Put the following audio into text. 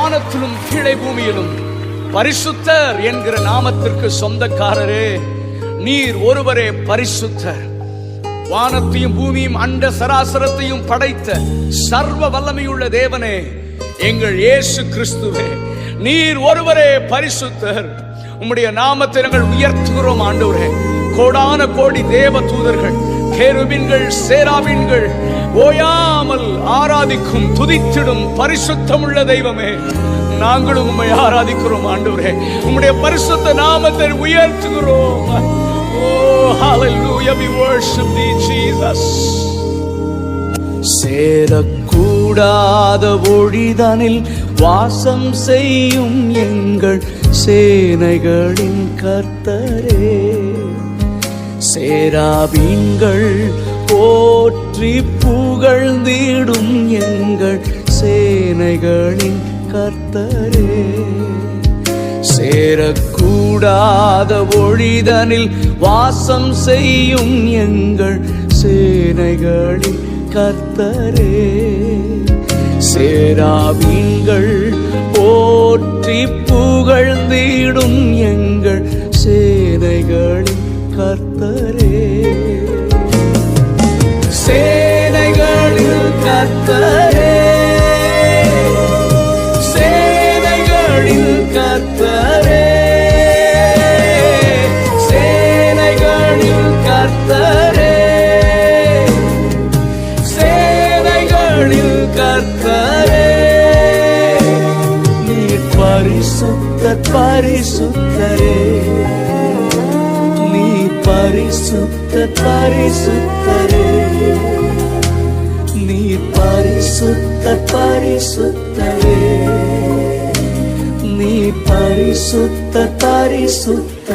வானத்திலும் கீழே பூமியிலும் பரிசுத்தர் என்கிற நாமத்திற்கு சொந்தக்காரரே, நீர் ஒருவரே பரிசுத்தர். வானத்தையும் பூமியும் அண்ட சராசரத்தையும் படைத்த சர்வ வல்லமையுள்ள தேவனே, எங்கள் இயேசு கிறிஸ்துவே, நீர் ஒருவரே பரிசுத்தர். உம்முடைய நாமத்தை நாங்கள் உயர்த்துகிறோம் ஆண்டவரே. கோடான கோடி தேவ தூதர்கள், கேருபீன்கள், சேராபீன்கள் ஓயாமல் ஆராதிக்கும் துதித்திடும் பரிசுத்தமுள்ள தெய்வமே, நாங்களும் உம்மை ஆராதிக்கிறோம் ஆண்டவரே. உம்முடைய பரிசுத்த நாமத்தை உயர்த்துகிறோம். Oh, hallelujah, we worship thee, Jesus. சேரக்கூடாத ஒழிதனில் வாசம் செய்யும் எங்கள் சேனைகளின் கர்த்தரே, சேராபீன்கள் போற்றி புகழ்ந்திடும் எங்கள் சேனைகளின் கர்த்தரே, சேரக்கூடாத ஒழிதனில் வாசம் செய்யும் எங்கள் சேனைகளின் கர்த்தரே, சேராபீன்கள் போற்றி புகழ்ந்திடும் எங்கள் சேனைகளின் கர்த்தரே, சேனைகளின் கர்த்தரே, சேனைகளின் கர்த்தரே, சேனைகளின் கர்த்தரே, சேனைகளின் கர்த்தரே, நீர் பரிசுத்தர் பரிசுத்தரே, நீர் பரிசுத்தர் பரிசுத்தரே, நீர் பரிசுத்தர் பரிசுத்தரே, நீ பரிசுத்த பரிசுத்த